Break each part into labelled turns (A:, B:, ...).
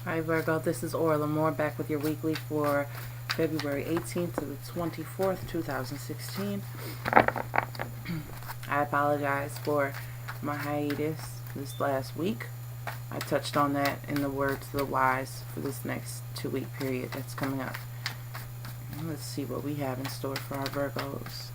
A: Hi Virgo, this is Orla Moore back with your weekly for February 18th to the 24th, 2016. I apologize for my hiatus this last week. I touched on that in the words of the wise for this next 2-week period that's coming up. Let's see what we have in store for our Virgos.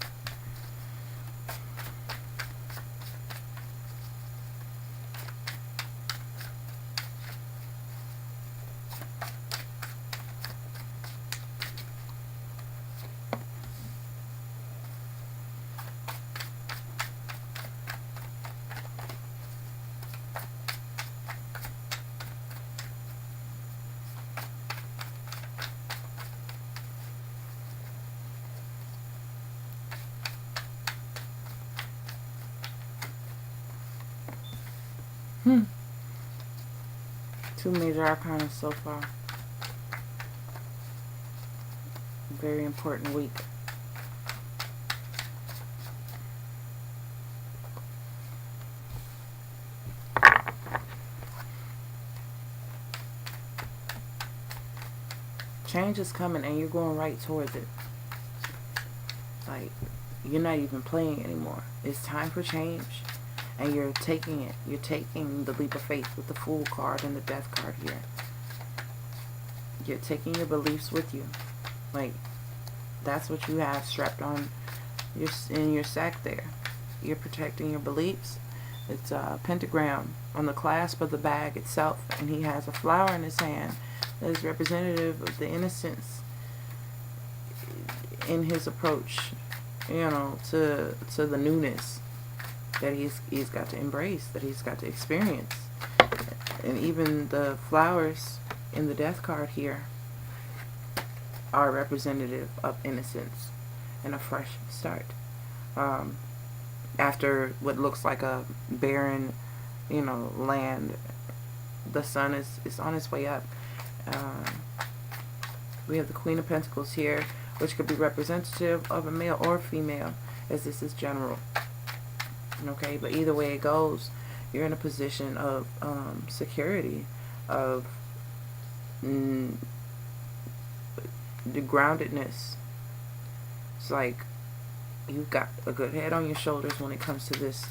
A: Two major arcana so far. Very important week. Change is coming and you're going right towards it. Like, you're not even playing anymore. It's time for change. And you're taking it. You're taking the leap of faith with the Fool card and the Death card here. You're taking your beliefs with you. Like, that's what you have strapped on in your sack there. You're protecting your beliefs. It's a pentagram on the clasp of the bag itself. And he has a flower in his hand that is representative of the innocence in his approach, to the newness that he's got to embrace, that he's got to experience. And even the flowers in the Death card here are representative of innocence and a fresh start. After what looks like a barren, land, the sun is on its way up. We have the Queen of Pentacles here, which could be representative of a male or female, as this is general. Okay, but either way it goes, you're in a position of security, of the groundedness. It's like you've got a good head on your shoulders when it comes to this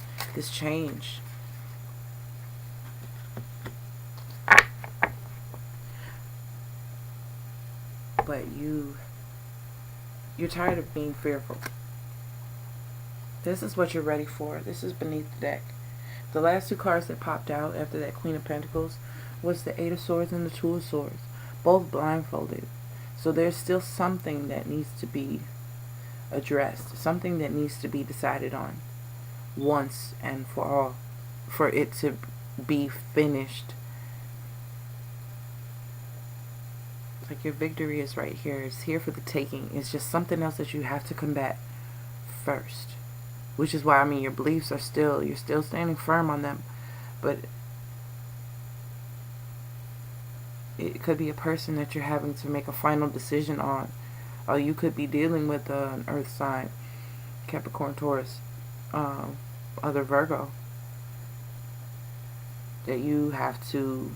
A: change. But you're tired of being fearful. This is what you're ready for. This is beneath the deck. The last two cards that popped out after that Queen of Pentacles was the Eight of Swords and the Two of Swords, both blindfolded. So there's still something that needs to be addressed, something that needs to be decided on once and for all, for it to be finished. Like, your victory is right here. It's here for the taking. It's just something else that you have to combat first. Which is why, your beliefs are you're still standing firm on them. But it could be a person that you're having to make a final decision on. Or you could be dealing with an earth sign, Capricorn, Taurus, other Virgo, that you have to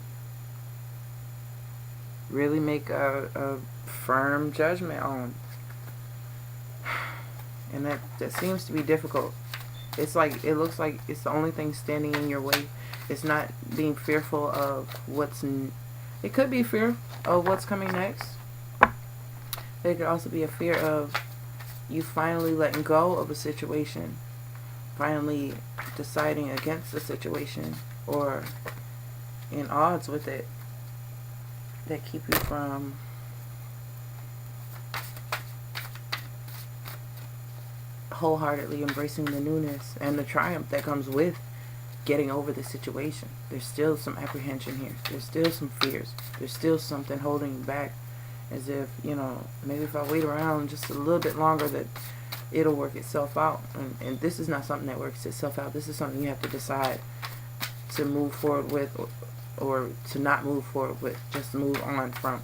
A: really make a firm judgment on. And that seems to be difficult. It's like, it looks like it's the only thing standing in your way. It's not being fearful of it could be fear of what's coming next. But it could also be a fear of you finally letting go of a situation, finally deciding against the situation or in odds with it, that keep you from wholeheartedly embracing the newness and the triumph that comes with getting over the situation. There's still some apprehension here. There's still some fears. There's still something holding you back, as if, maybe if I wait around just a little bit longer that it'll work itself out. And this is not something that works itself out. This is something you have to decide to move forward with, or to not move forward with, just move on from.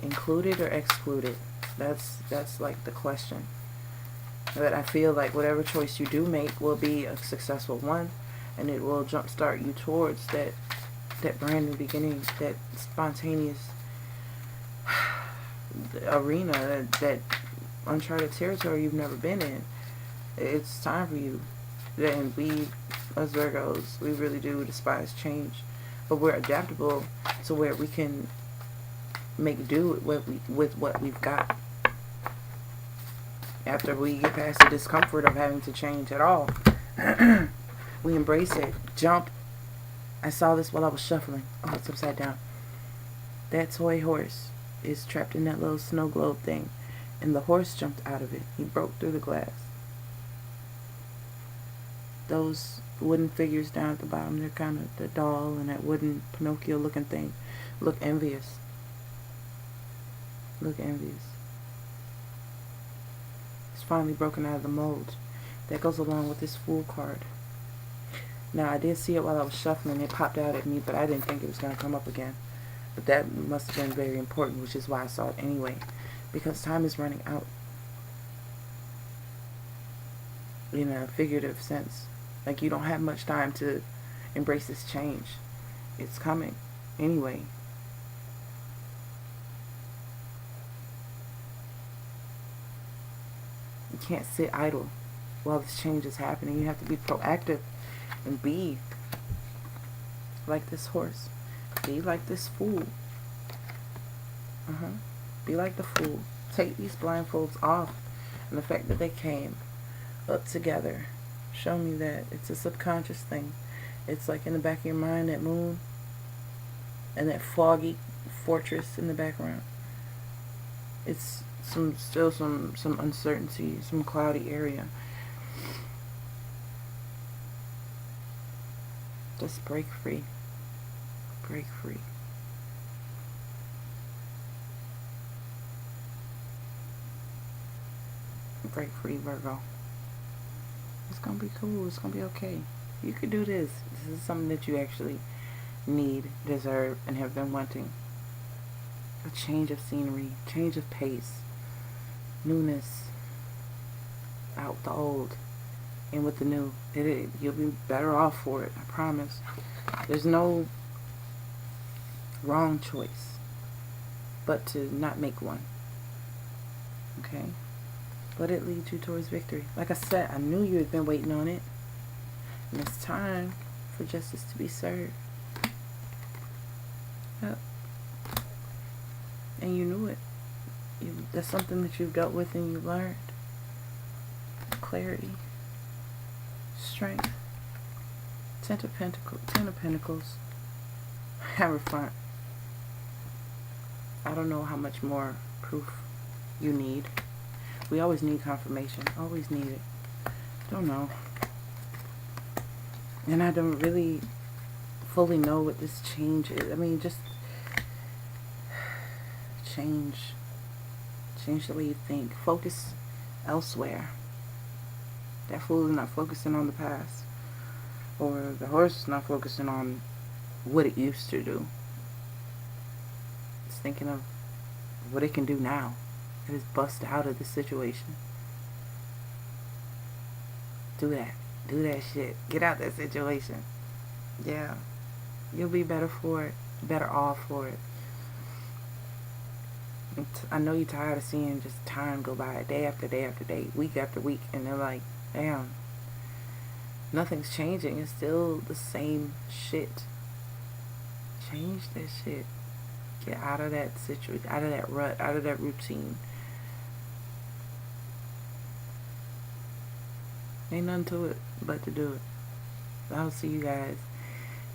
A: Included or excluded? That's like the question. But I feel like whatever choice you do make will be a successful one. and it will jumpstart you towards that brand new beginning, that spontaneous arena, that uncharted territory you've never been in. It's time for you. And we, as Virgos, we really do despise change, but we're adaptable to where we can make do with what we've got. After we get past the discomfort of having to change at all, we embrace it. Jump. I saw this while I was shuffling. Oh, it's upside down. That toy horse is trapped in that little snow globe thing, and the horse jumped out of it. He broke through the glass. Those wooden figures down at the bottom, they're kind of the doll and that wooden Pinocchio looking thing. Look envious. Look envious. It's finally broken out of the mold. That goes along with this Fool card. Now, I did see it while I was shuffling. It popped out at me, but I didn't think it was going to come up again. But that must have been very important, which is why I saw it anyway. Because time is running out. In a figurative sense. Like, you don't have much time to embrace this change. It's coming anyway. You can't sit idle while this change is happening. You have to be proactive and be like this horse. Be like this fool. Be like the fool. Take these blindfolds off. And the fact that they came up together, show me that it's a subconscious thing. It's like in the back of your mind, that moon and that foggy fortress in the background. It's still some uncertainty, some cloudy area. Just break free. Break free. Break free, Virgo. It's gonna be cool. It's gonna be okay. You could do this. This is something that you actually need, deserve, and have been wanting. A change of scenery, change of pace, newness, out with the old, in with the new. You'll be better off for it, I promise. There's no wrong choice but to not make one. Okay? Let it lead you towards victory. Like I said, I knew you had been waiting on it. And it's time for justice to be served. Yep. And you knew it. That's something that you've dealt with and you learned. Clarity. Strength. Ten of Pentacles. Hierophant. I don't know how much more proof you need. We always need confirmation. Always need it. Don't know. And I don't really fully know what this change is. I mean, just change the way you think. Focus elsewhere. That fool is not focusing on the past, or the horse is not focusing on what it used to do. It's thinking of what it can do now. It is bust out of this situation. Do that. Do that shit. Get out that situation. Yeah. You'll be better for it. Better off for it. I know you're tired of seeing just time go by, day after day after day, week after week, and they're like, damn, nothing's changing. It's still the same shit. Change that shit. Get out of that situation, out of that rut, out of that routine. Ain't nothing to it but to do it. I'll see you guys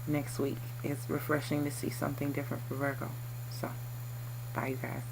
A: next week. It's refreshing to see something different for Virgo. So, bye you guys.